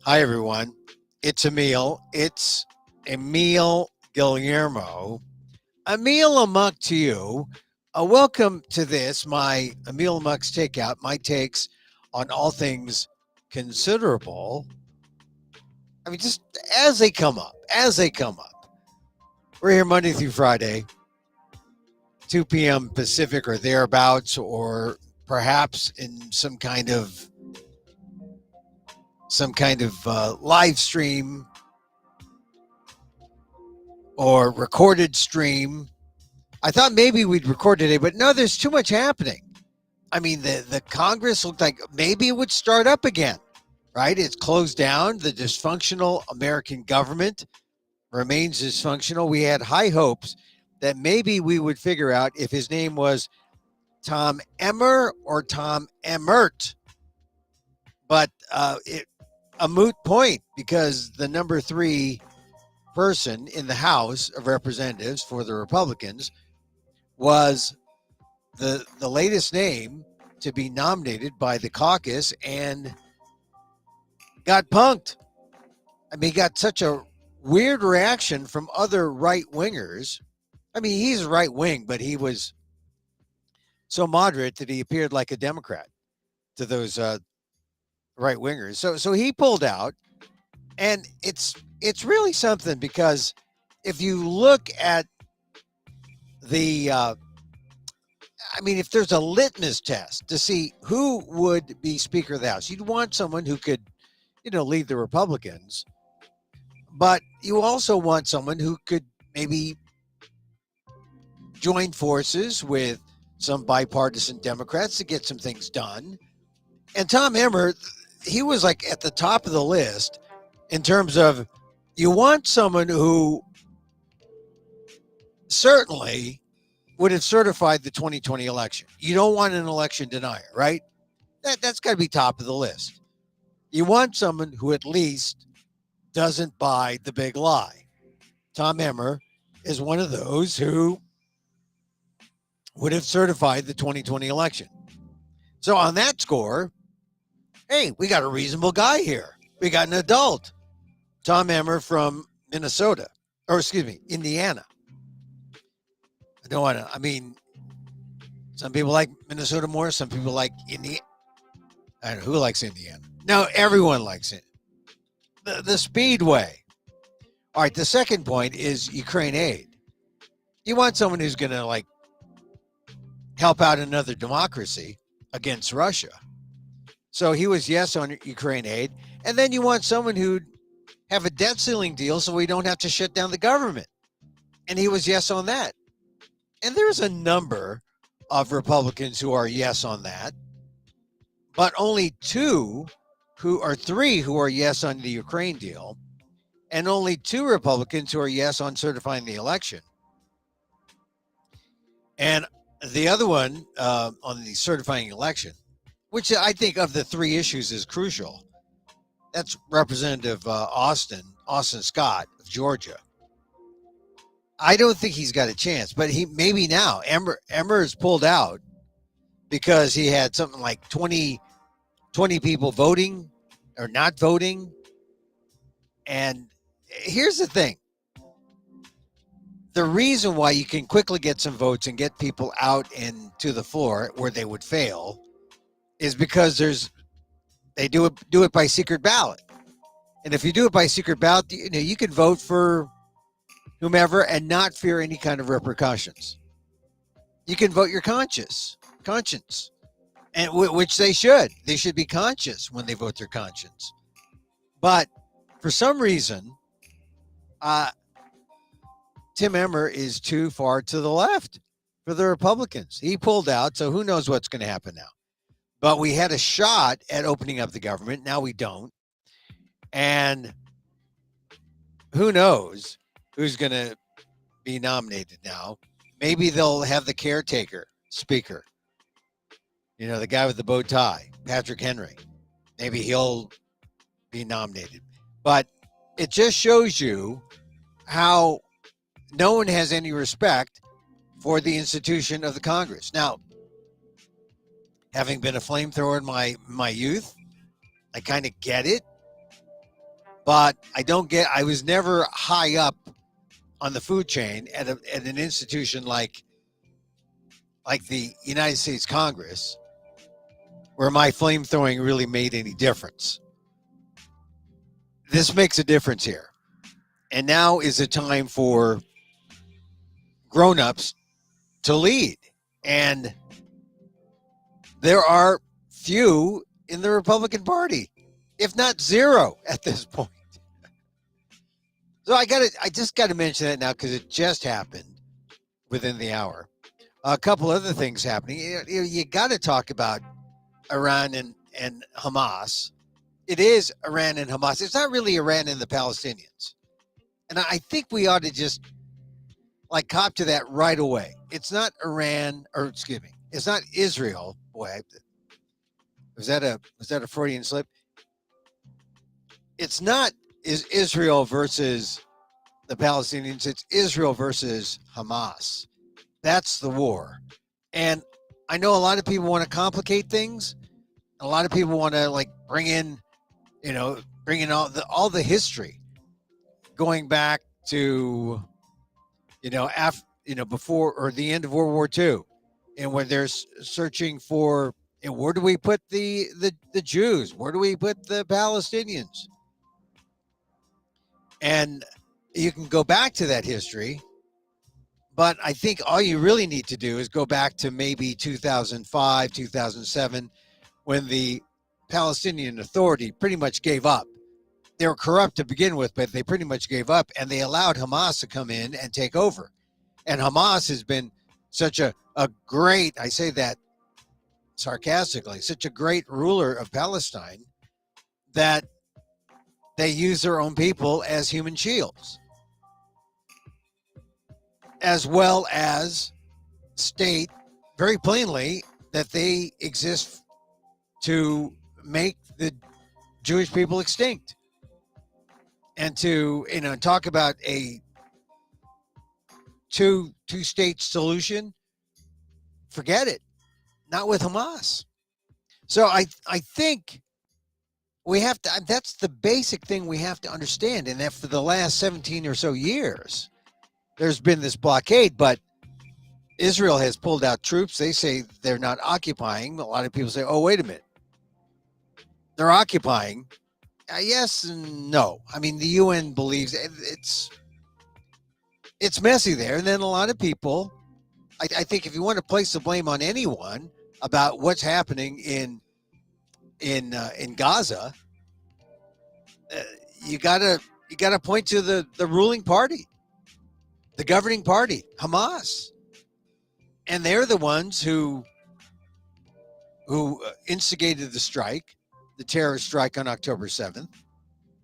Hi, everyone. It's Emil. It's Emil Guillermo. Emil Amok to you. Welcome to this, my Emil Amok's Takeout, my takes on all things considerable. I mean, just as they come up. We're here Monday through Friday, 2 p.m. Pacific or thereabouts, or perhaps in some kind of live stream or recorded stream. I thought maybe we'd record today, but no, there's too much happening. I mean, the Congress looked like maybe it would start up again, right? It's closed down. The dysfunctional American government remains dysfunctional. We had high hopes that maybe we would figure out if his name was Tom Emmer or Tom Emmert. But a moot point because the number 3 person in the House of Representatives for the Republicans was the latest name to be nominated by the caucus and got punked. I mean, he got such a weird reaction from other right wingers. I mean, he's right wing, but he was so moderate that he appeared like a Democrat to those right wingers. So he pulled out, and it's really something because if you look at the I mean, if there's a litmus test to see who would be Speaker of the House, you'd want someone who could, lead the Republicans, but you also want someone who could maybe join forces with some bipartisan Democrats to get some things done. And Tom Emmer, he was like at the top of the list in terms of you want someone who certainly would have certified the 2020 election. You don't want an election denier, right? That's got to be top of the list. You want someone who at least doesn't buy the big lie. Tom Emmer is one of those who would have certified the 2020 election. So on that score, hey, we got a reasonable guy here. We got an adult, Tom Emmer from Minnesota, or excuse me, Indiana. I don't want to, I mean, some people like Minnesota more. Some people like Indiana. I don't know who likes Indiana. No, everyone likes it. The Speedway. All right, the second point is Ukraine aid. You want someone who's going to help out another democracy against Russia. So he was yes on Ukraine aid. And then you want someone who'd have a debt ceiling deal so we don't have to shut down the government. And he was yes on that. And there's a number of Republicans who are yes on that, but only 3 who are yes on the Ukraine deal, and only 2 Republicans who are yes on certifying the election. And the other one on the certifying election, which I think of the 3 issues is crucial. That's Representative Austin Scott of Georgia. I don't think he's got a chance, but he maybe now. Emmer is pulled out because he had something like 20 people voting or not voting. And here's the thing. The reason why you can quickly get some votes and get people out into the floor where they would fail is because they do it by secret ballot. And if you do it by secret ballot, you can vote for whomever and not fear any kind of repercussions. You can vote your conscience, and which they should. They should be conscious when they vote their conscience. But for some reason, Tim Emmer is too far to the left for the Republicans. He pulled out, so who knows what's going to happen now. But we had a shot at opening up the government. Now we don't. And who knows who's going to be nominated now. Maybe they'll have the caretaker speaker. The guy with the bow tie, Patrick Henry. Maybe he'll be nominated. But it just shows you how no one has any respect for the institution of the Congress. Now, having been a flamethrower in my youth, I kind of get it. but I was never high up on the food chain at an institution like the United States Congress, where my flame throwing really made any difference. This makes a difference here. And now is the time for grown-ups to lead. And there are few in the Republican Party, if not zero at this point. So I just got to mention that now because it just happened within the hour. A couple other things happening. You got to talk about Iran and Hamas. It is Iran and Hamas. It's not really Iran and the Palestinians. And I think we ought to just cop to that right away. It's not Iran, or excuse me, it's not Israel. Boy, was that a Freudian slip? It's not Israel versus the Palestinians. It's Israel versus Hamas. That's the war. And I know a lot of people want to complicate things. A lot of people want to bring in all the history going back to before or the end of World War II, and when they're searching for, where do we put the Jews? Where do we put the Palestinians? And you can go back to that history, but I think all you really need to do is go back to maybe 2005, 2007, when the Palestinian Authority pretty much gave up. They were corrupt to begin with, but they pretty much gave up, and they allowed Hamas to come in and take over. And Hamas has been such a great, I say that sarcastically, such a great ruler of Palestine that they use their own people as human shields, as well as state very plainly that they exist to make the Jewish people extinct. And to talk about a two-state solution, forget it. Not with Hamas. So I think we have to. That's the basic thing we have to understand. And that for the last 17 or so years, there's been this blockade, but Israel has pulled out troops. They say they're not occupying. A lot of people say, "Oh, wait a minute, they're occupying." Yes and no. I mean, the UN believes it's messy there, and then a lot of people. I think if you want to place the blame on anyone about what's happening in Gaza, you gotta point to the ruling party, the governing party, Hamas, and they're the ones who instigated the strike, the terrorist strike on October 7th.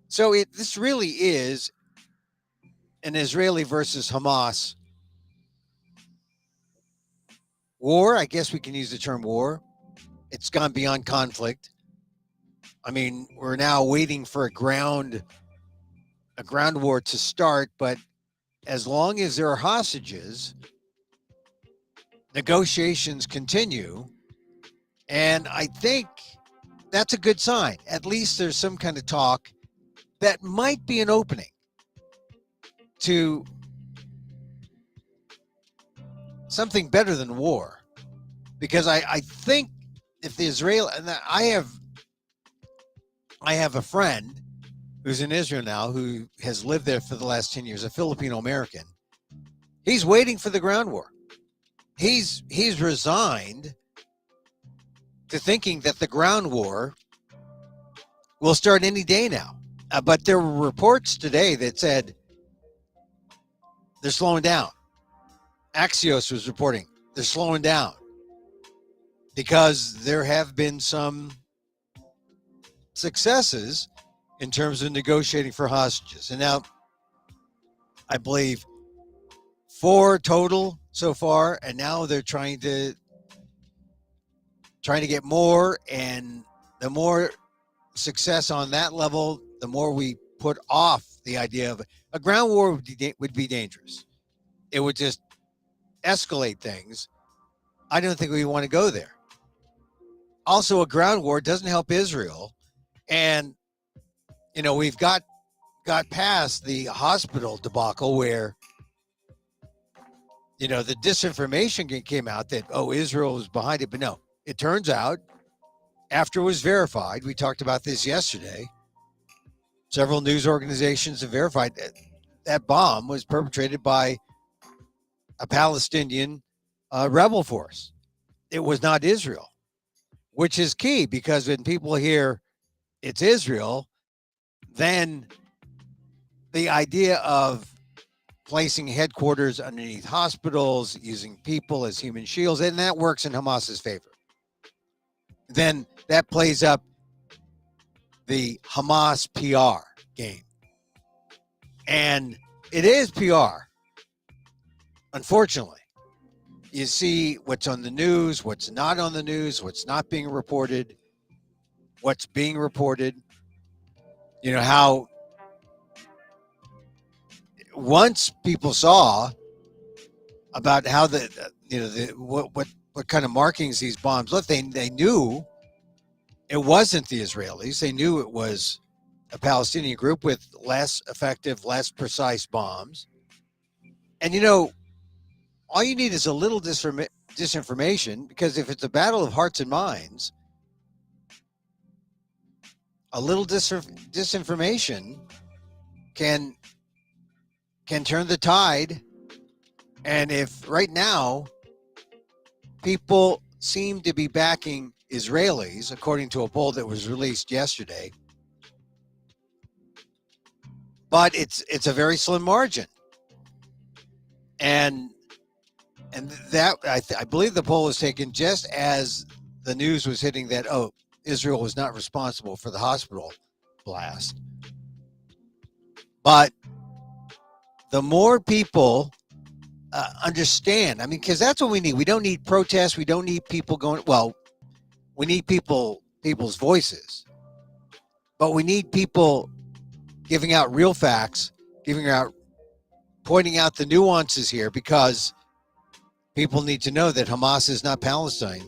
So this really is an Israeli versus Hamas war. I guess we can use the term war. It's gone beyond conflict. I mean, we're now waiting for a ground war to start, but as long as there are hostages, negotiations continue, and I think that's a good sign. At least there's some kind of talk that might be an opening to something better than war. Because I think if the Israel, and I have a friend who's in Israel now who has lived there for the last 10 years, a Filipino American. He's waiting for the ground war. He's resigned to thinking that the ground war will start any day now. But there were reports today that said they're slowing down. Axios was reporting they're slowing down because there have been some successes in terms of negotiating for hostages. And now I believe 4 total so far, and now they're trying to get more, and the more success on that level, the more we put off the idea of a ground war would be dangerous. It would just escalate things. I don't think we want to go there. Also, a ground war doesn't help Israel. And, we've got got past the hospital debacle where, the disinformation came out that, Israel was behind it. But no, it turns out after it was verified, we talked about this yesterday, several news organizations have verified that that bomb was perpetrated by a Palestinian rebel force. It was not Israel, which is key because when people hear it's Israel, then the idea of placing headquarters underneath hospitals, using people as human shields, and that works in Hamas's favor. Then that plays up the Hamas PR game. And it is PR, unfortunately. You see what's on the news, what's not on the news, what's not being reported, what's being reported. How once people saw about how what kind of markings these bombs left, they knew it wasn't the Israelis. They knew it was a Palestinian group with less effective, less precise bombs. And all you need is a little disinformation, because if it's a battle of hearts and minds, a little disinformation can turn the tide. And if right now people seem to be backing Israelis, according to a poll that was released yesterday, but it's a very slim margin, and that I believe the poll was taken just as the news was hitting that Israel was not responsible for the hospital blast. But the more people understand, because that's what we need. We don't need protests. We don't need people going. Well, we need people's voices, but we need people giving out real facts, pointing out the nuances here, because people need to know that Hamas is not Palestine.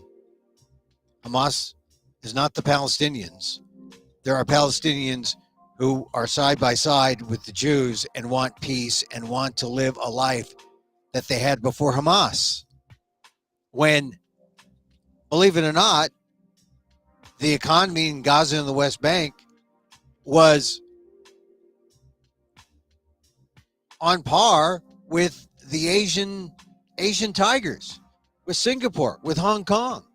Hamas is not the Palestinians. There are Palestinians who are side by side with the Jews and want peace and want to live a life that they had before Hamas. When, believe it or not, the economy in Gaza and the West Bank was on par with the Asian tigers, with Singapore, with Hong Kong,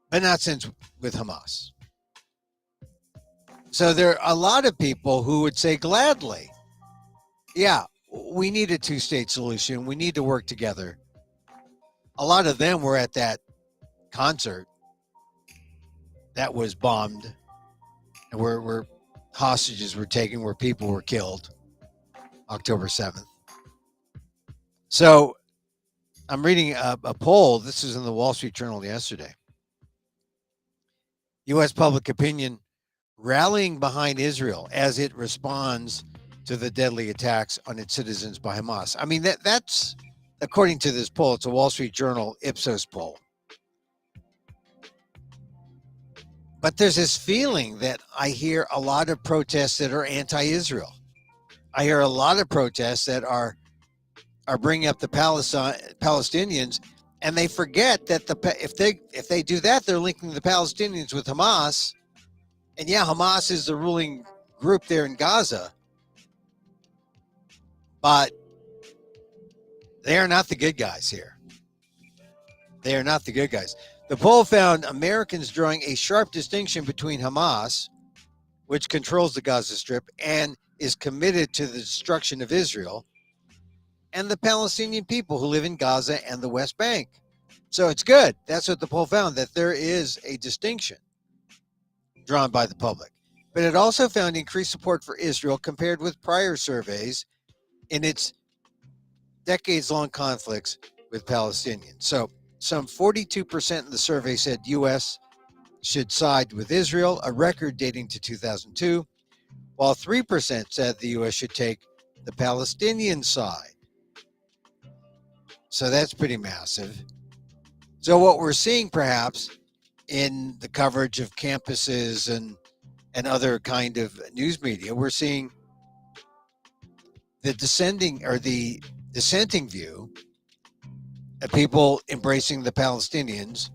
but not since with Hamas. So there are a lot of people who would say gladly, yeah, we need a two-state solution. We need to work together. A lot of them were at that concert that was bombed, and where hostages were taken, where people were killed, October 7th. So I'm reading a poll. This is in the Wall Street Journal yesterday. U.S. public opinion rallying behind Israel as it responds to the deadly attacks on its citizens by Hamas. That's according to this poll. It's a Wall Street Journal Ipsos poll. But there's this feeling that I hear a lot of protests that are anti-Israel. I hear a lot of protests that are bringing up the Palestinians, and they forget that if they do that, they're linking the Palestinians with Hamas. And yeah, Hamas is the ruling group there in Gaza, but they are not the good guys here. They are not the good guys. The poll found Americans drawing a sharp distinction between Hamas, which controls the Gaza Strip and is committed to the destruction of Israel, and the Palestinian people who live in Gaza and the West Bank. So it's good. That's what the poll found, that there is a distinction drawn by the public. But it also found increased support for Israel compared with prior surveys in its decades-long conflicts with Palestinians. So some 42% in the survey said U.S. should side with Israel, a record dating to 2002, while 3% said the U.S. should take the Palestinian side. So that's pretty massive. So what we're seeing perhaps in the coverage of campuses and and other kind of news media, we're seeing the dissenting view of people embracing the Palestinians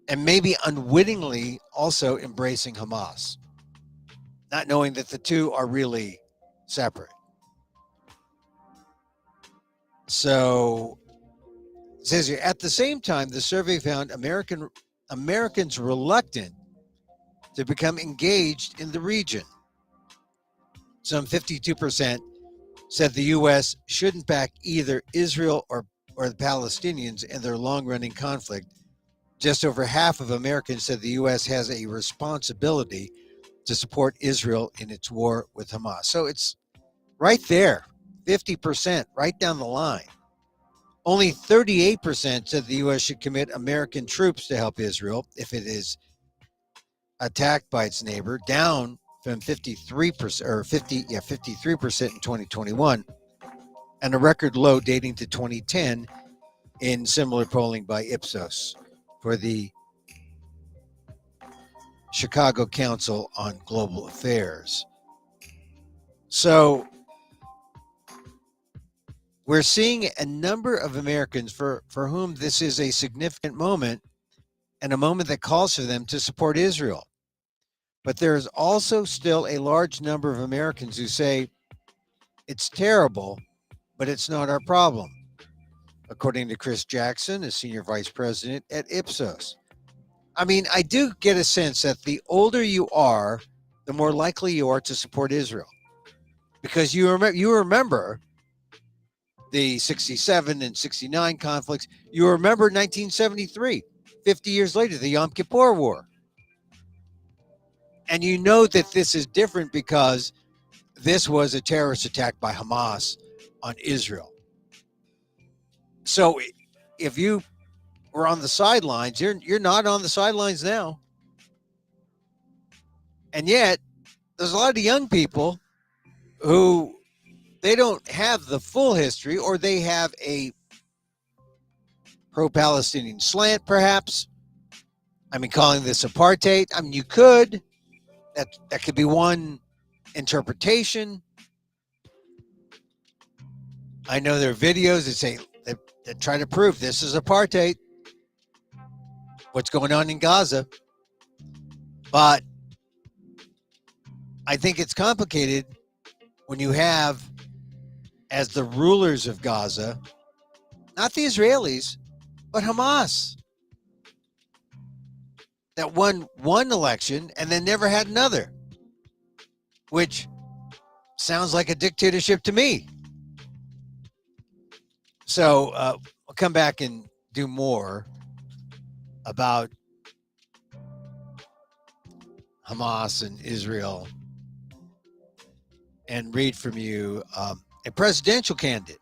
and maybe unwittingly also embracing Hamas, not knowing that the two are really separate. So it says here, at the same time, the survey found Americans reluctant to become engaged in the region. Some 52% said the U.S. shouldn't back either Israel or the Palestinians in their long-running conflict. Just over half of Americans said the U.S. has a responsibility to support Israel in its war with Hamas. So it's right there, 50%, right down the line. Only 38% said the U.S. should commit American troops to help Israel if it is attacked by its neighbor, down from 53% or 53% in 2021, and a record low dating to 2010 in similar polling by Ipsos for the Chicago Council on Global Affairs. So we're seeing a number of Americans for whom this is a significant moment and a moment that calls for them to support Israel. But there is also still a large number of Americans who say it's terrible, but it's not our problem, according to Chris Jackson, a senior vice president at Ipsos. I mean, I do get a sense that the older you are, the more likely you are to support Israel, because you remember the 67 and 69 conflicts. You remember 1973, 50 years later, the Yom Kippur War. And you know that this is different because this was a terrorist attack by Hamas on Israel. So if you were on the sidelines, you're not on the sidelines now. And yet, there's a lot of young people who they don't have the full history, or they have a pro-Palestinian slant, perhaps. I mean, calling this apartheid. I mean, you could. That could be one interpretation. I know there are videos that say that try to prove this is apartheid, what's going on in Gaza. But I think it's complicated when you have, as the rulers of Gaza, not the Israelis, but Hamas, that won one election and then never had another, which sounds like a dictatorship to me. So we'll come back and do more about Hamas and Israel and read from you a presidential candidate.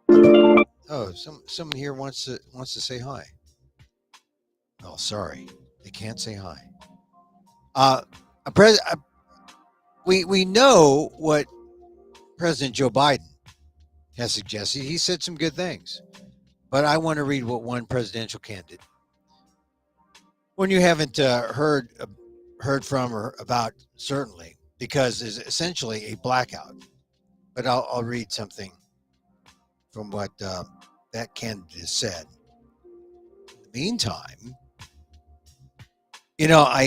Oh, someone here wants to say hi. Oh, sorry, they can't say hi. We know what President Joe Biden has suggested. He said some good things, but I want to read what one presidential candidate, when you haven't heard from or about, certainly, because there's essentially a blackout. But I'll read something from what that candidate said. In the meantime, I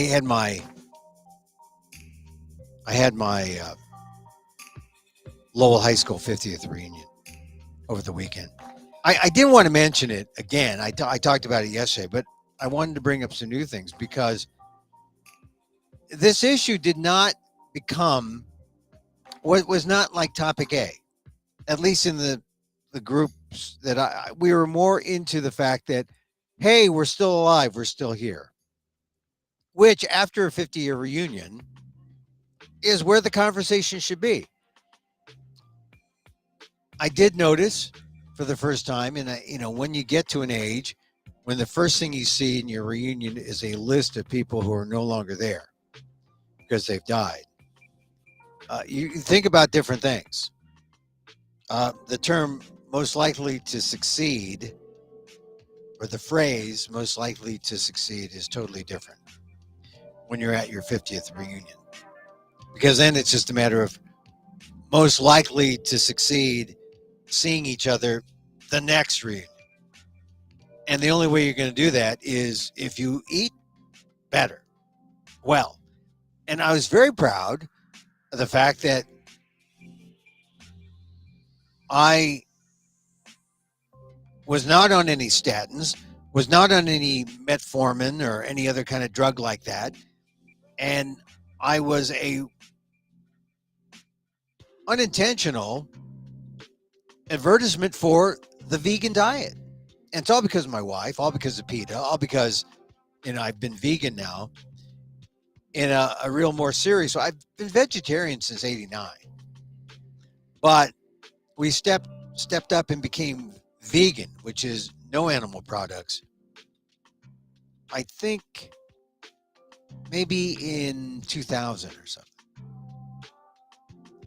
had my Lowell High School 50th reunion over the weekend. I didn't want to mention it again. I talked about it yesterday, but I wanted to bring up some new things because this issue did not become what was not like topic A, at least in the groups that we were more into the fact that, hey, we're still alive, we're still here, which after a 50-year reunion is where the conversation should be. I did notice for the first time, and when you get to an age when the first thing you see in your reunion is a list of people who are no longer there because they've died, you think about different things. The term most likely to succeed, or the phrase most likely to succeed, is totally different. when you're at your 50th reunion, because then it's just a matter of most likely to succeed seeing each other the next reunion. And the only way you're going to do that is if you eat better. Well, and I was very proud of the fact that I was not on any statins, was not on any metformin or any other kind of drug like that. And I was a unintentional advertisement for the vegan diet. And it's all because of my wife, all because of PETA, all because, I've been vegan now in a real more serious. So I've been vegetarian since '89, but we stepped up and became vegan, which is no animal products. I think maybe in 2000 or something.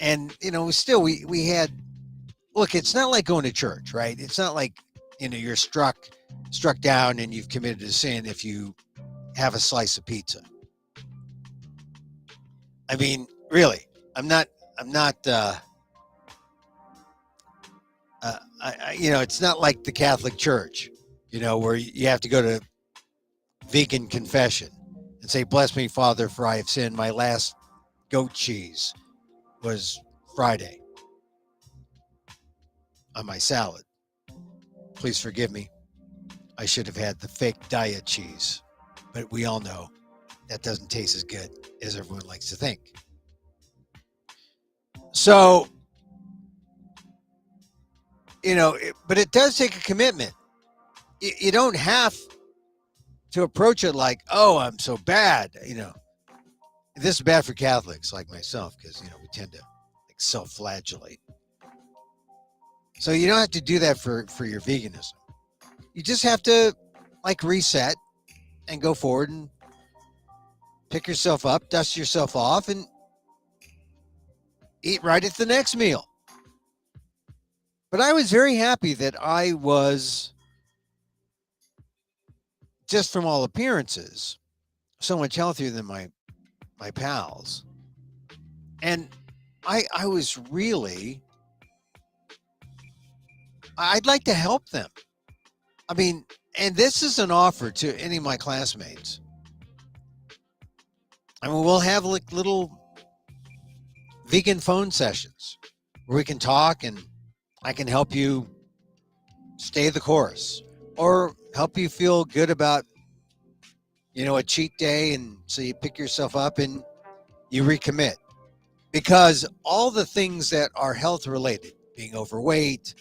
And, still we had, look, it's not like going to church, right? It's not like, you're struck down and you've committed a sin if you have a slice of pizza. I mean, really, it's not like the Catholic Church, where you have to go to vegan confession and say, "Bless me, Father, for I have sinned. My last goat cheese was Friday on my salad. Please forgive me. I should have had the fake diet cheese." But we all know that doesn't taste as good as everyone likes to think. So, but it does take a commitment. You don't have to approach it like, "Oh, I'm so bad." This is bad for Catholics like myself because, we tend to self-flagellate. So you don't have to do that for your veganism. You just have to reset and go forward and pick yourself up, dust yourself off, and eat right at the next meal. But I was very happy that I was, just from all appearances, so much healthier than my pals. And I was really, I'd like to help them. I mean, and this is an offer to any of my classmates. I mean, we'll have little vegan phone sessions where we can talk and I can help you stay the course or help you feel good about, a cheat day. And so you pick yourself up and you recommit, because all the things that are health related, being overweight,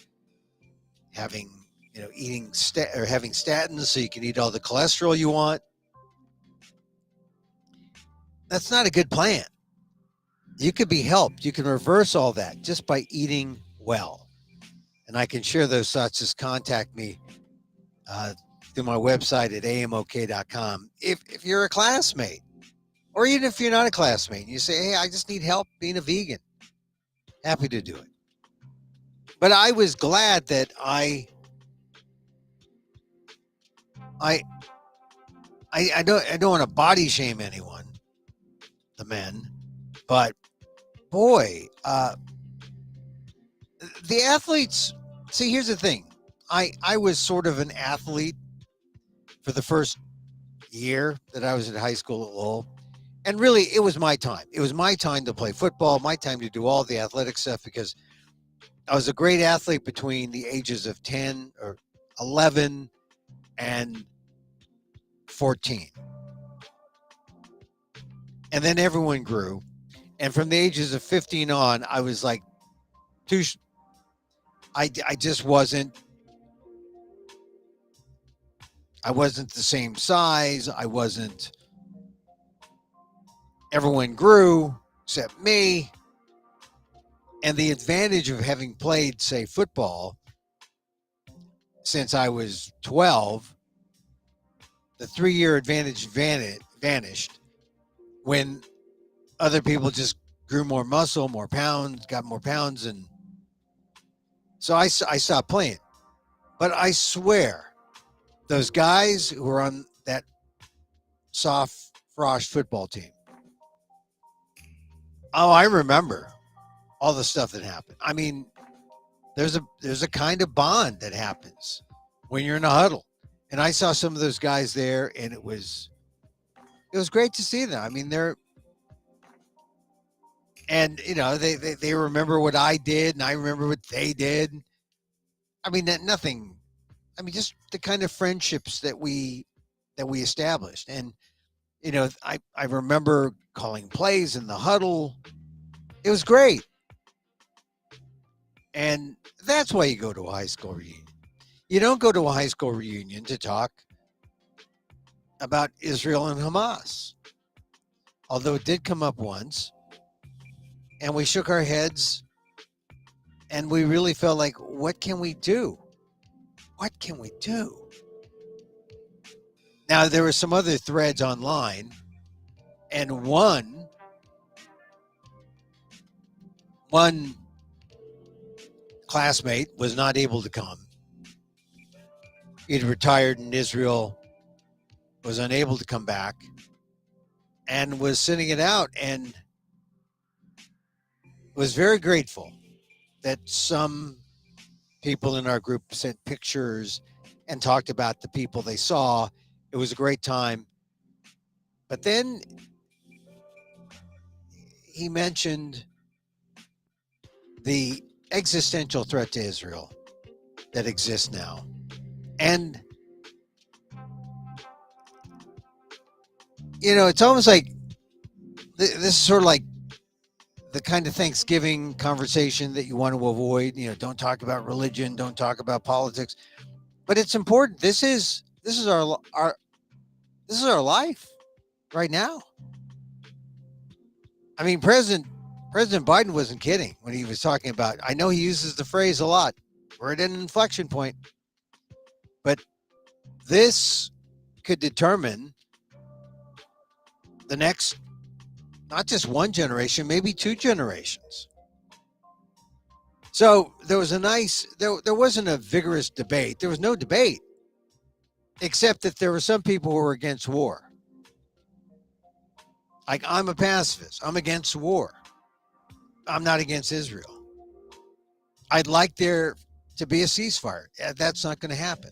having, having statins so you can eat all the cholesterol you want, that's not a good plan. You could be helped. You can reverse all that just by eating well. And I can share those thoughts. Just contact me through my website at amok.com. If you're a classmate, or even if you're not a classmate, and you say, "Hey, I just need help being a vegan," happy to do it. But I was glad that I don't want to body shame anyone, the men, but boy, the athletes. See, here's the thing. I was sort of an athlete for the first year that I was in high school at Lowell. And really, it was my time. It was my time to play football, my time to do all the athletic stuff, because I was a great athlete between the ages of 10 or 11 and 14. And then everyone grew. And from the ages of 15 on, I was like, I just wasn't the same size. Everyone grew except me. And the advantage of having played, say, football since I was 12, the 3-year advantage vanished when other people just grew more muscle, more pounds, got more pounds. And so I stopped playing. But I swear, those guys who are on that soft Frosh football team. Oh, I remember all the stuff that happened. I mean, there's a kind of bond that happens when you're in a huddle. And I saw some of those guys there, and it was great to see them. I mean, they remember what I did, and I remember what they did. I mean, nothing. I mean, just the kind of friendships that we established. And I remember calling plays in the huddle. It was great. And that's why you go to a high school reunion. You don't go to a high school reunion to talk about Israel and Hamas. Although it did come up once, and we shook our heads, and we really felt like, what can we do? What can we do? Now, there were some other threads online, and one classmate was not able to come. He'd retired in Israel, was unable to come back, and was sending it out, and was very grateful that some people in our group sent pictures and talked about the people they saw. It was a great time. But then he mentioned the existential threat to Israel that exists now. And, it's almost like this is sort of like the kind of Thanksgiving conversation that you want to avoid. Don't talk about religion, don't talk about politics, but it's important. This is our life right now. I mean, President Biden wasn't kidding when he was talking about, I know he uses the phrase a lot, we're at an inflection point, but this could determine the next, not just one generation, maybe two generations. So there was there wasn't a vigorous debate. There was no debate, except that there were some people who were against war. Like, I'm a pacifist. I'm against war. I'm not against Israel. I'd like there to be a ceasefire. That's not going to happen.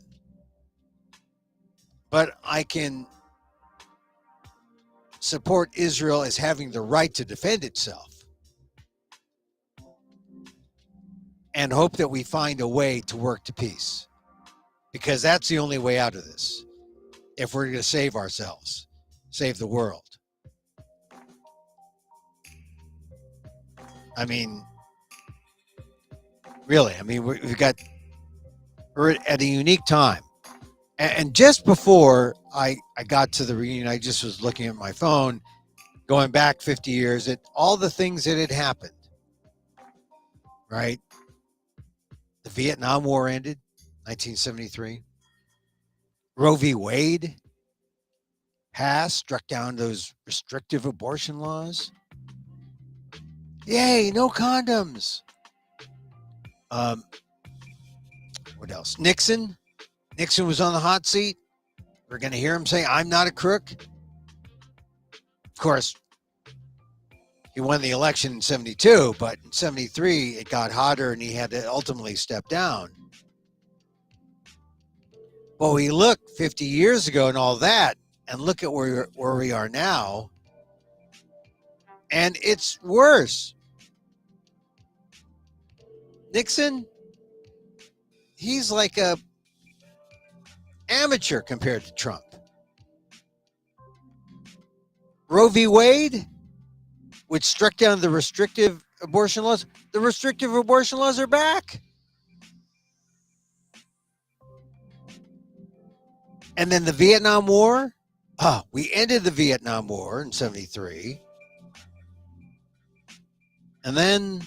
But I can support Israel as having the right to defend itself and hope that we find a way to work to peace, because that's the only way out of this if we're going to save ourselves, save the world. I mean, really, we're at a unique time. And just before I got to the reunion, I just was looking at my phone, going back 50 years at all the things that had happened, right? The Vietnam War ended, 1973. Roe v. Wade passed, struck down those restrictive abortion laws. Yay, no condoms. What else? Nixon was on the hot seat. We're going to hear him say, I'm not a crook. Of course, he won the election in 72, but in 73, it got hotter and he had to ultimately step down. But we look 50 years ago and all that, and look at where we are now, and it's worse. Nixon, he's like a amateur compared to Trump. Roe v. Wade, which struck down the restrictive abortion laws, the restrictive abortion laws are back. And then the Vietnam War, we ended the Vietnam War in 73. And then,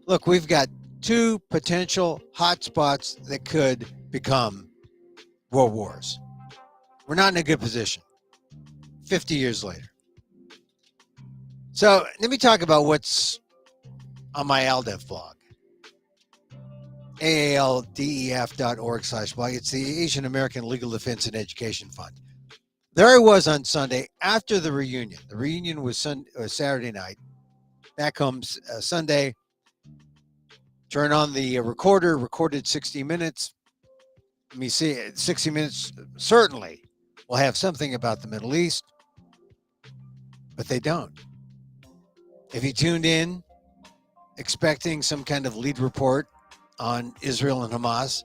look, we've got two potential hotspots that could become world wars. We're not in a good position 50 years later. So let me talk about what's on my ALDEF blog. aaldef.org/blog. It's the Asian American Legal Defense and Education Fund. There I was on Sunday after the reunion. The reunion was Saturday night. Back home Sunday. Turn on the recorder, recorded 60 Minutes. Let me see, 60 Minutes certainly will have something about the Middle East, but they don't. If you tuned in expecting some kind of lead report on Israel and Hamas,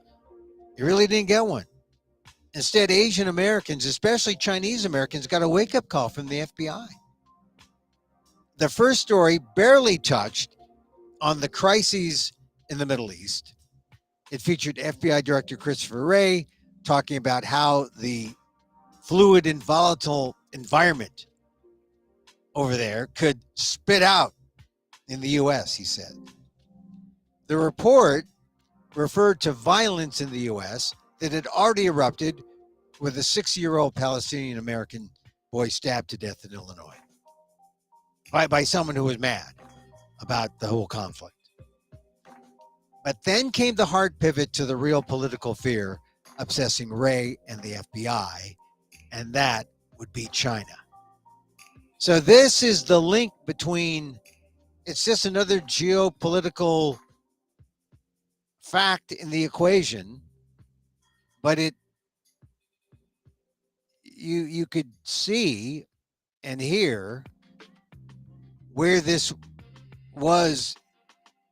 you really didn't get one. Instead, Asian Americans, especially Chinese Americans, got a wake-up call from the FBI. The first story barely touched on the crises in the Middle East. It featured FBI Director Christopher Wray talking about how the fluid and volatile environment over there could spit out in the U.S., he said. The report referred to violence in the U.S. that had already erupted with a 6-year-old Palestinian-American boy stabbed to death in Illinois by someone who was mad about the whole conflict. But then came the hard pivot to the real political fear obsessing Wray and the FBI, and that would be China. So this is the link between, it's just another geopolitical fact in the equation, but you could see and hear where this was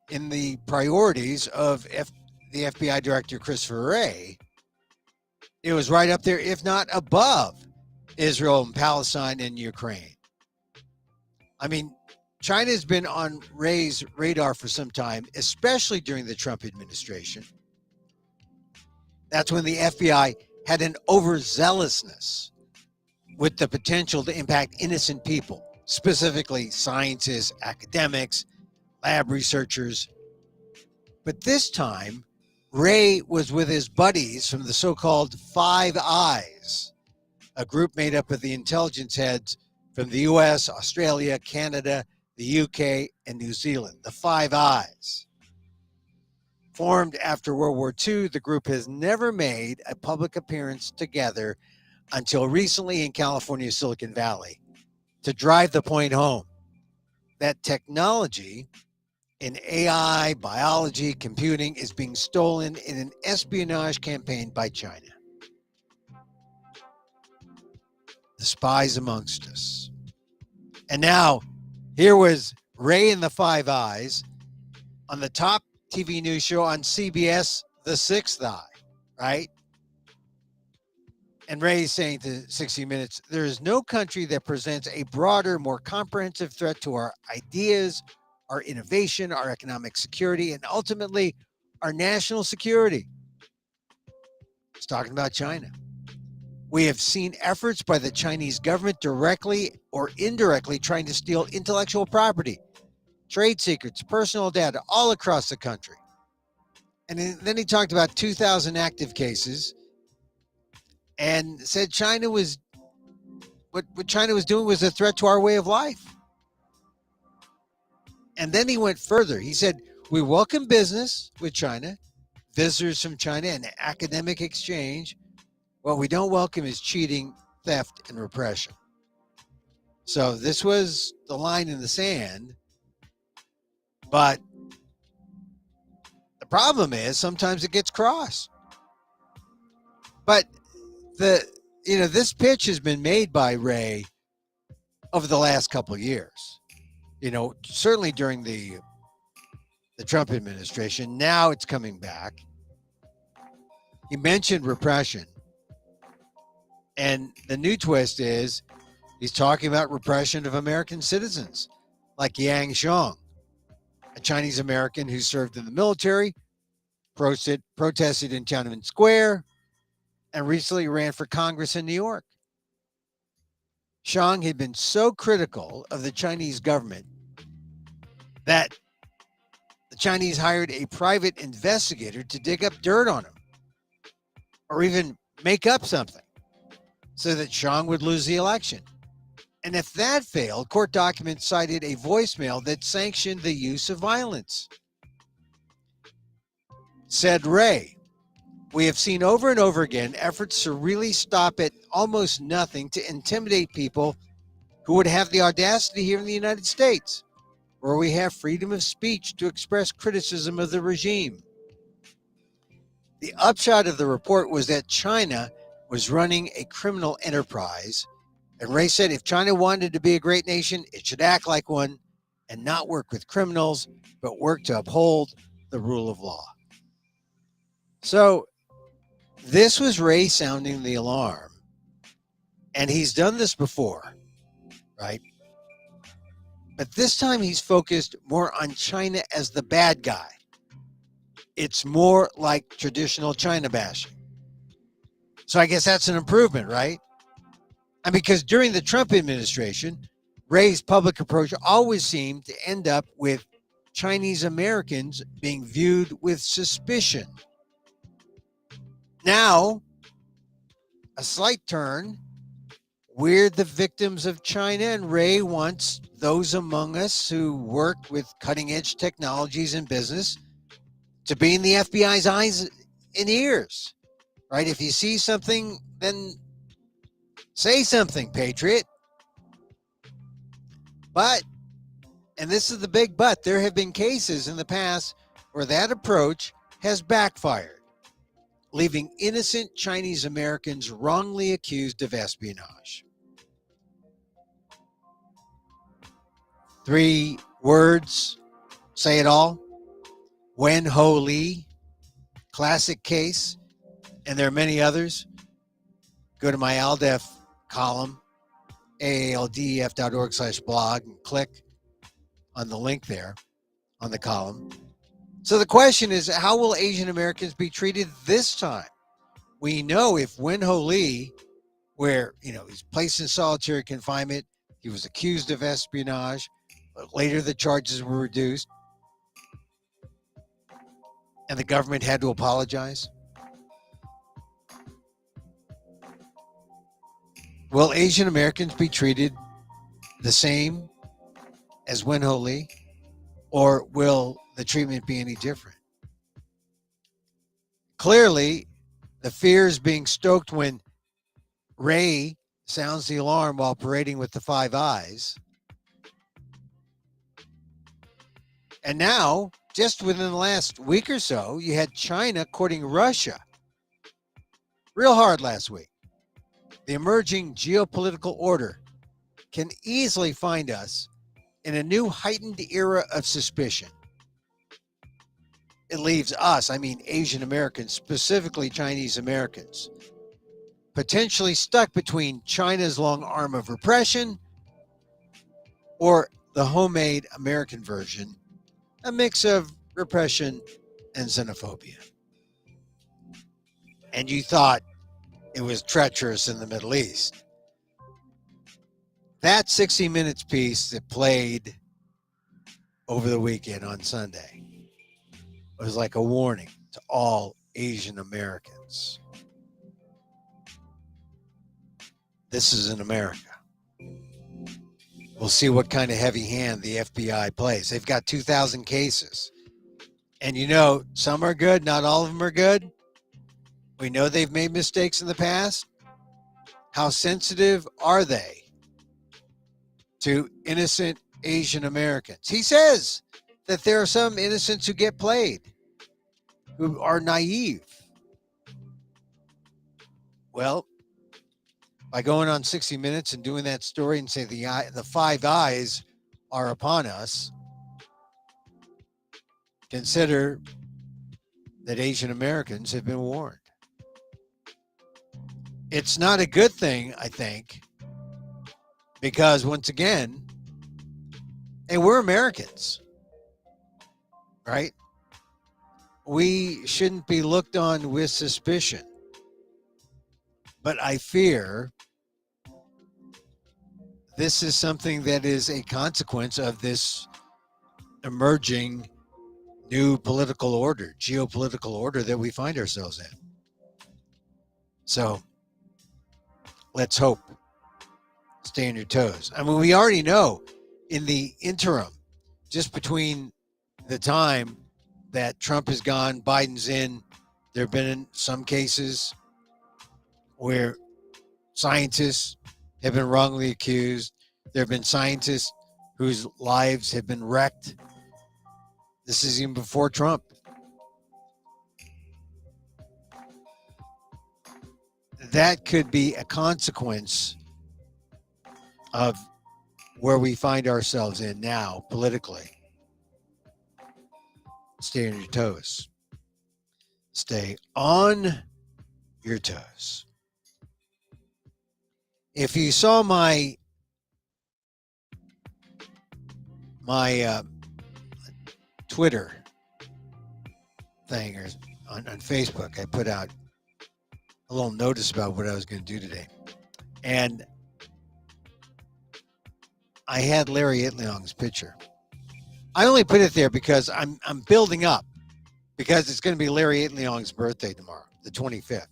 in the priorities of the FBI Director Christopher Wray. It was right up there, if not above, Israel and Palestine and Ukraine. I mean, China's been on Wray's radar for some time, especially during the Trump administration. That's when the FBI had an overzealousness with the potential to impact innocent people, specifically scientists, academics, lab researchers. But this time, Wray was with his buddies from the so-called Five Eyes, a group made up of the intelligence heads from the US, Australia, Canada, the UK, and New Zealand. The Five Eyes. Formed after World War II, the group has never made a public appearance together until recently in California, Silicon Valley, to drive the point home that technology in AI, biology, computing is being stolen in an espionage campaign by China. The spies amongst us. And now, here was Wray and the Five Eyes on the top TV news show on CBS, The Sixth Eye, right? And Wray saying to 60 Minutes, there is no country that presents a broader, more comprehensive threat to our ideas, our innovation, our economic security, and ultimately our national security. It's talking about China. We have seen efforts by the Chinese government directly or indirectly trying to steal intellectual property, trade secrets, personal data all across the country. And then he talked about 2,000 active cases and said China was, what China was doing was a threat to our way of life. And then he went further. He said, we welcome business with China, visitors from China, and academic exchange. What we don't welcome is cheating, theft, and repression. So this was the line in the sand. But the problem is sometimes it gets crossed. But this pitch has been made by Wray over the last couple of years. Certainly during the Trump administration. Now it's coming back. He mentioned repression. And the new twist is he's talking about repression of American citizens like Yang Xiong, a Chinese American who served in the military, protested in Tiananmen Square, and recently ran for Congress in New York. Xiong had been so critical of the Chinese government that the Chinese hired a private investigator to dig up dirt on him or even make up something so that Xiong would lose the election. And if that failed, court documents cited a voicemail that sanctioned the use of violence. Said Wray, We have seen over and over again efforts to really stop at almost nothing to intimidate people who would have the audacity here in the United States, where we have freedom of speech to express criticism of the regime. The upshot of the report was that China was running a criminal enterprise, and Ray said if China wanted to be a great nation, it should act like one and not work with criminals, but work to uphold the rule of law. So this was Ray sounding the alarm, and he's done this before, right? But this time he's focused more on China as the bad guy. It's more like traditional China bashing. So I guess that's an improvement, right? And because during the Trump administration, Ray's public approach always seemed to end up with Chinese Americans being viewed with suspicion. Now, a slight turn. We're the victims of China, and Ray wants those among us who work with cutting-edge technologies in business to be in the FBI's eyes and ears, right? If you see something, then say something, Patriot. But, and this is the big but, there have been cases in the past where that approach has backfired, leaving innocent Chinese Americans wrongly accused of espionage. 3 words say it all. Wen Ho Lee, classic case, and there are many others. Go to my ALDEF column, aaldef.org/blog, and click on the link there on the column. So the question is, how will Asian Americans be treated this time? We know if Wen Ho Lee, where he's placed in solitary confinement, he was accused of espionage, but later the charges were reduced, and the government had to apologize. Will Asian Americans be treated the same as Wen Ho Lee, or will the treatment be any different? Clearly, the fear is being stoked when Ray sounds the alarm while parading with the Five Eyes. And now, just within the last week or so, you had China courting Russia real hard last week. The emerging geopolitical order can easily find us in a new heightened era of suspicion. It leaves us, Asian Americans, specifically Chinese Americans, potentially stuck between China's long arm of repression or the homemade American version, a mix of repression and xenophobia. And you thought it was treacherous in the Middle East. That 60 Minutes piece that played over the weekend on Sunday was like a warning to all Asian Americans. This is in America. We'll see what kind of heavy hand the FBI plays. They've got 2,000 cases. And some are good, not all of them are good. We know they've made mistakes in the past. How sensitive are they to innocent Asian Americans? He says that there are some innocents who get played, who are naive. Well, by going on 60 Minutes and doing that story and say the Five Eyes are upon us, consider that Asian Americans have been warned. It's not a good thing, I think, because once again, we're Americans, right? We shouldn't be looked on with suspicion. But I fear this is something that is a consequence of this emerging new political order, geopolitical order that we find ourselves in. So let's hope. Stay on your toes. We already know in the interim, just between the time that Trump is gone, Biden's in, There have been some cases where scientists have been wrongly accused. There have been scientists whose lives have been wrecked. This is even before Trump. That could be a consequence of where we find ourselves in now politically. Stay on your toes. Stay on your toes. If you saw my Twitter thing or on Facebook, I put out a little notice about what I was going to do today. And I had Larry Itliong's picture. I only put it there because I'm building up, because it's going to be Larry Itliong's birthday tomorrow, the 25th.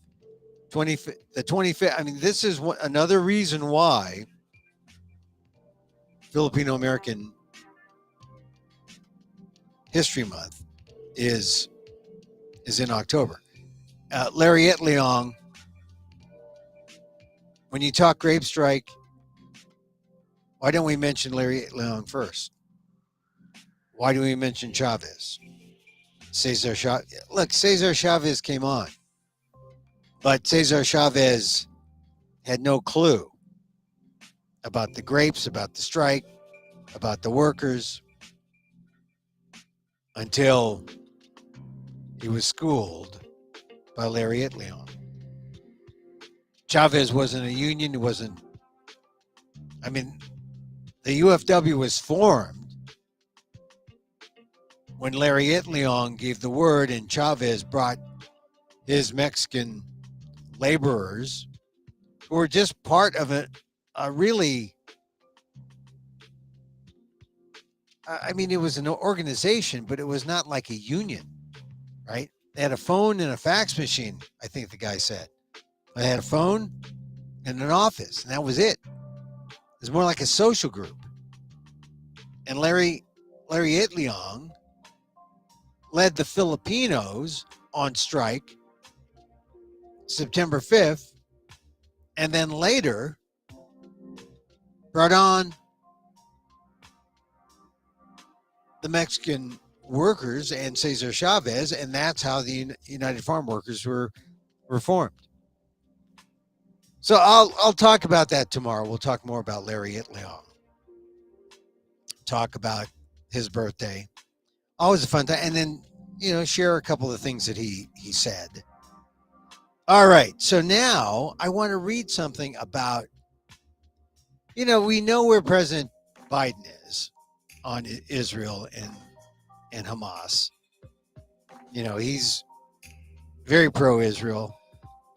The 25th. I mean, this is another reason why Filipino American History Month is in October. Larry Itliong, when you talk grape strike, why don't we mention Larry Itliong first? Why do we mention Chavez? Cesar Chavez. Look, Cesar Chavez came on, but Cesar Chavez had no clue about the grapes, about the strike, about the workers, until he was schooled by Larry Itliong. Chavez wasn't a union. It wasn't. I mean, the UFW was formed when Larry Itliong gave the word, and Chavez brought his Mexican laborers, who were just part of a really, I mean, it was an organization, but it was not like a union, right? They had a phone and a fax machine, I think the guy said. They had a phone and an office, and that was it. It was more like a social group. And Larry Itliong led the Filipinos on strike September 5th, and then later brought on the Mexican workers and Cesar Chavez, and that's how the United Farm Workers were formed. So I'll talk about that tomorrow. We'll talk more about Larry Itliong. Talk about his birthday. Always a fun time. And then, share a couple of things that he said. All right. So now I want to read something about, we know where President Biden is on Israel and Hamas. He's very pro-Israel.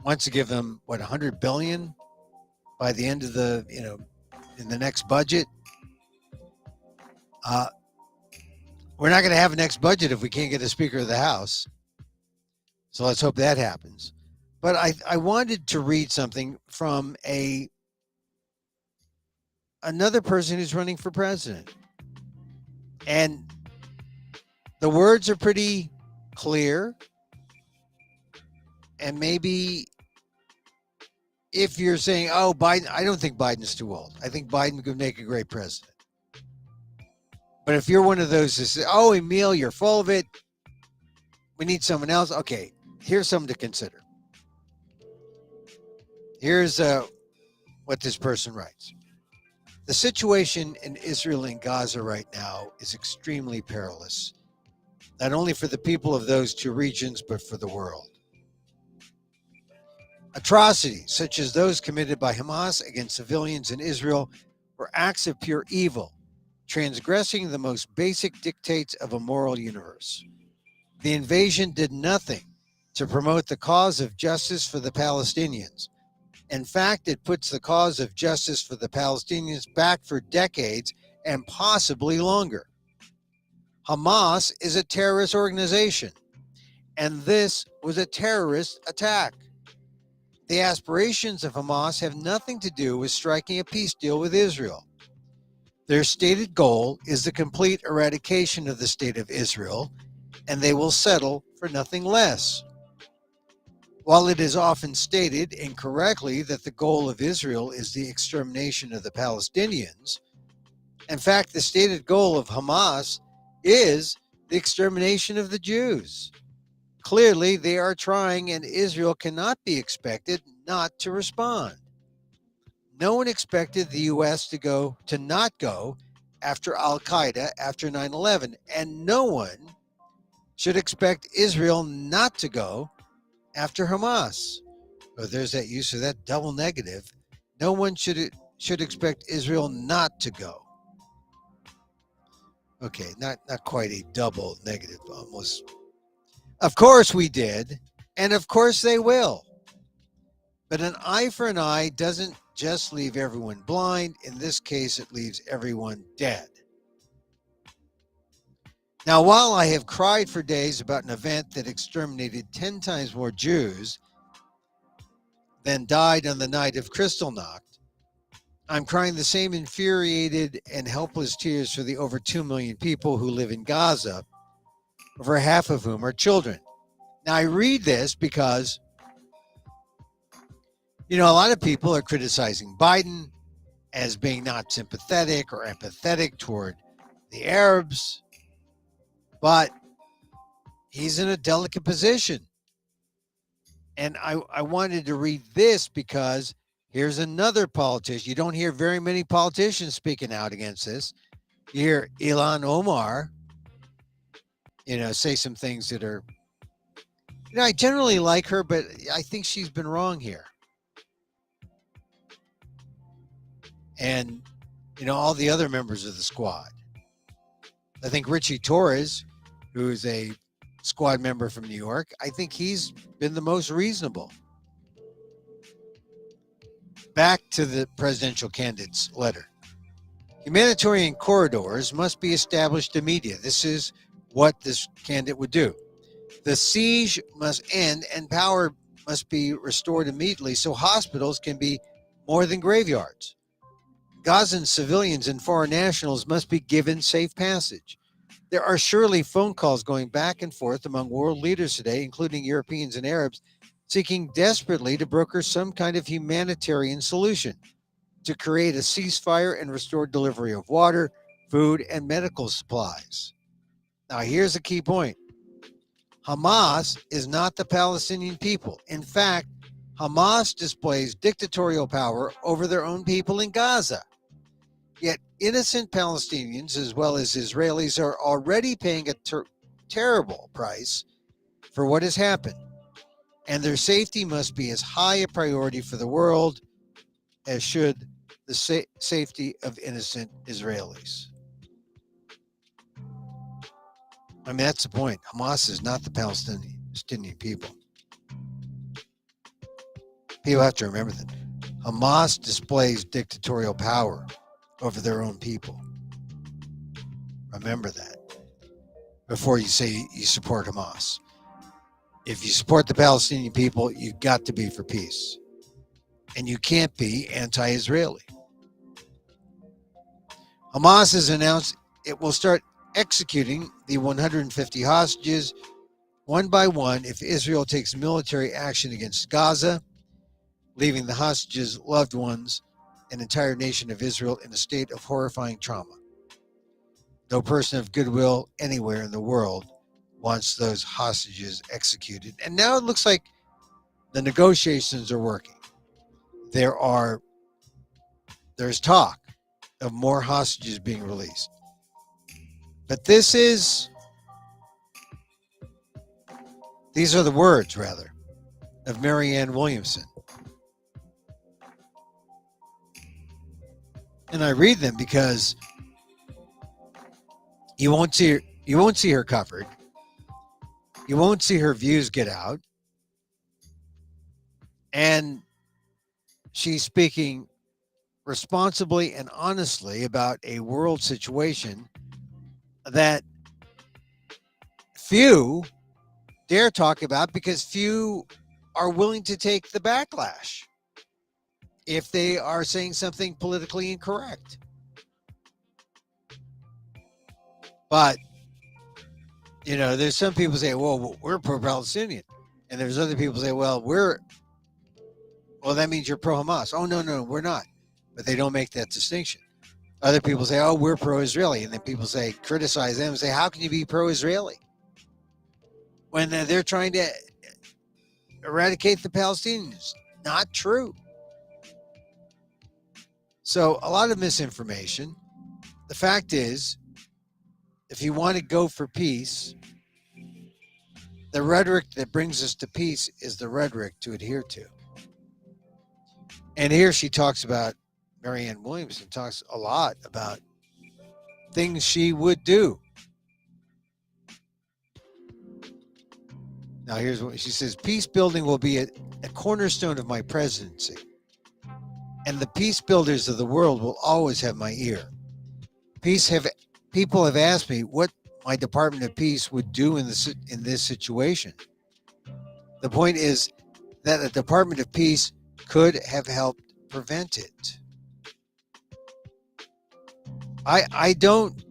Wants to give them, $100 billion by the end of in the next budget. We're not going to have a next budget if we can't get a Speaker of the House. So let's hope that happens. But I wanted to read something from another person who's running for president. And the words are pretty clear. And maybe if you're saying, oh, Biden, I don't think Biden's too old. I think Biden could make a great president. But if you're one of those that say, oh, Emil, you're full of it, we need someone else. Okay, here's something to consider. Here's what this person writes. The situation in Israel and Gaza right now is extremely perilous, not only for the people of those two regions, but for the world. Atrocities, such as those committed by Hamas against civilians in Israel, were acts of pure evil, transgressing the most basic dictates of a moral universe. The invasion did nothing to promote the cause of justice for the Palestinians. In fact, it puts the cause of justice for the Palestinians back for decades and possibly longer. Hamas is a terrorist organization, and this was a terrorist attack. The aspirations of Hamas have nothing to do with striking a peace deal with Israel. Their stated goal is the complete eradication of the state of Israel, and they will settle for nothing less. While it is often stated incorrectly that the goal of Israel is the extermination of the Palestinians, in fact, the stated goal of Hamas is the extermination of the Jews. Clearly, they are trying, and Israel cannot be expected not to respond. No one expected the U.S. to not go after Al Qaeda after 9/11, and no one should expect Israel not to go after Hamas. Oh, there's that use of that double negative. No one should expect Israel not to go. Okay, not quite a double negative, almost. Of course we did, and of course they will. But an eye for an eye doesn't just leave everyone blind. In this case, it leaves everyone dead. Now, while I have cried for days about an event that exterminated 10 times more Jews than died on the night of Kristallnacht, I'm crying the same infuriated and helpless tears for the over 2 million people who live in Gaza, over half of whom are children. Now, I read this because, a lot of people are criticizing Biden as being not sympathetic or empathetic toward the Arabs, but he's in a delicate position. And I wanted to read this because here's another politician. You don't hear very many politicians speaking out against this. You hear Ilhan Omar, say some things that are, I generally like her, but I think she's been wrong here. And, all the other members of the squad. I think Richie Torres, who is a squad member from New York, I think he's been the most reasonable. Back to the presidential candidate's letter. Humanitarian corridors must be established immediately. This is what this candidate would do. The siege must end and power must be restored immediately so hospitals can be more than graveyards. Gazan civilians and foreign nationals must be given safe passage. There are surely phone calls going back and forth among world leaders today, including Europeans and Arabs, seeking desperately to broker some kind of humanitarian solution to create a ceasefire and restore delivery of water, food, and medical supplies. Now, here's a key point. Hamas is not the Palestinian people. In fact, Hamas displays dictatorial power over their own people in Gaza. Yet innocent Palestinians, as well as Israelis, are already paying a terrible price for what has happened. And their safety must be as high a priority for the world as should the safety of innocent Israelis. I mean, that's the point. Hamas is not the Palestinian people. People have to remember that. Hamas displays dictatorial power over their own people. Remember that before you say you support Hamas. If you support the Palestinian people, you've got to be for peace. And you can't be anti-Israeli. Hamas has announced it will start executing the 150 hostages one by one if Israel takes military action against Gaza, leaving the hostages' loved ones, an entire nation of Israel, in a state of horrifying trauma. No person of goodwill anywhere in the world wants those hostages executed. And now it looks like the negotiations are working. There's talk of more hostages being released. But these are the words, rather, of Marianne Williamson. And I read them because you won't see her covered. You won't see her views get out. And she's speaking responsibly and honestly about a world situation that few dare talk about because few are willing to take the backlash if they are saying something politically incorrect. But, there's some people say, well, we're pro-Palestinian. And there's other people say, well, that means you're pro-Hamas. Oh, no, we're not. But they don't make that distinction. Other people say, oh, we're pro-Israeli. And then people say, criticize them and say, how can you be pro-Israeli when they're trying to eradicate the Palestinians? Not true. So a lot of misinformation. The fact is, if you want to go for peace, the rhetoric that brings us to peace is the rhetoric to adhere to. And here she talks about, Marianne Williamson talks a lot about things she would do. Now, here's what she says. Peace building will be a cornerstone of my presidency. And the peace builders of the world will always have my ear. People have asked me what my Department of Peace would do in this situation. The point is that the Department of Peace could have helped prevent it. I don't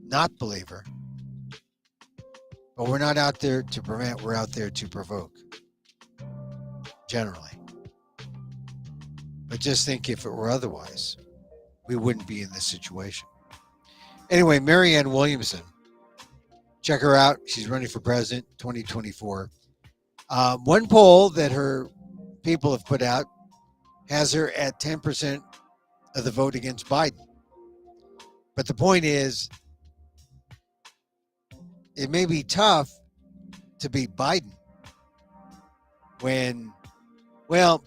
not believe her. But we're not out there to prevent, we're out there to provoke. Generally. But just think if it were otherwise, we wouldn't be in this situation. Anyway, Marianne Williamson. Check her out. She's running for president 2024. One poll that her people have put out has her at 10% of the vote against Biden. But the point is, it may be tough to beat Biden when, well,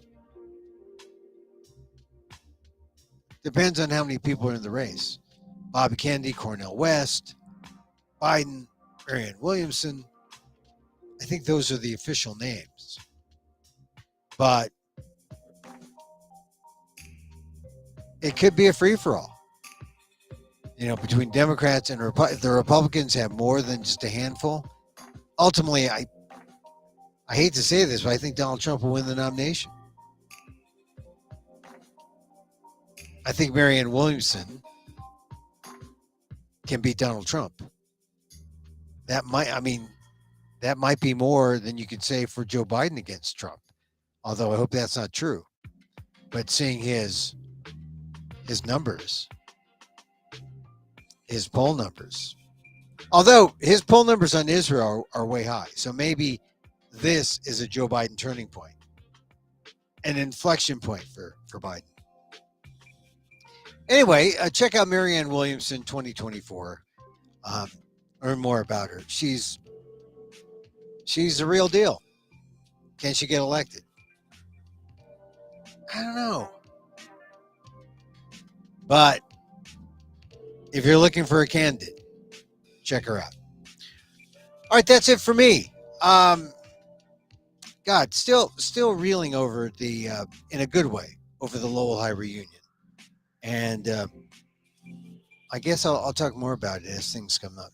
depends on how many people are in the race. Bobby Kennedy, Cornel West, Biden, Marianne Williamson. I think those are the official names. But it could be a free-for-all. You know, between Democrats and the Republicans have more than just a handful. Ultimately, I hate to say this, but I think Donald Trump will win the nomination. I think Marianne Williamson can beat Donald Trump. That might be more than you could say for Joe Biden against Trump. Although I hope that's not true. But seeing his numbers, his poll numbers. Although his poll numbers on Israel are way high. So maybe this is a Joe Biden turning point. An inflection point for Biden. Anyway, check out Marianne Williamson 2024. Learn more about her. She's the real deal. Can she get elected? I don't know. But if you're looking for a candidate, check her out. All right, that's it for me. God, still reeling over the in a good way over the Lowell High reunion, and I guess I'll talk more about it as things come up.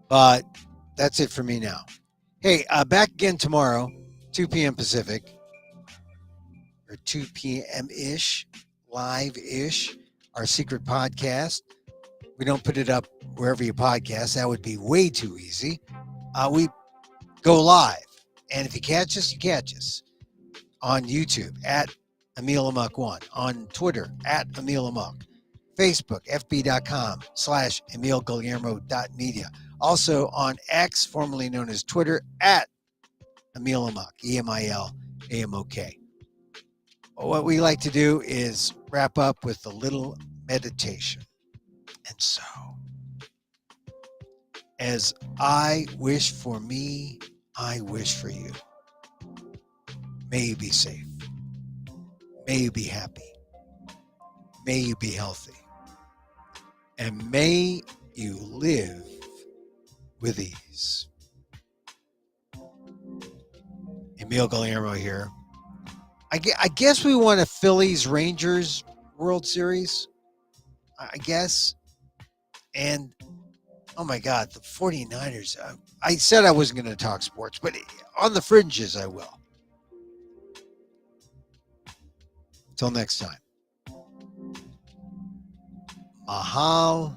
But that's it for me now. Hey, back again tomorrow, 2 p.m. Pacific, or 2 p.m.-ish, live-ish, our secret podcast. We don't put it up wherever you podcast. That would be way too easy. We go live. And if you catch us, you catch us on YouTube at Emil Amok1, on Twitter at Emil Amok, Facebook, fb.com/EmilGuillermo.media. Also on X, formerly known as Twitter, at Emil Amok, EMIL-AMOK. What we like to do is wrap up with a little meditation. And so, as I wish for me, I wish for you. May you be safe. May you be happy. May you be healthy. And may you live with ease. Emil Guillermo here. I guess we want a Phillies-Rangers World Series. I guess. And, oh my God, the 49ers. I said I wasn't going to talk sports, but on the fringes I will. Until next time. Mahal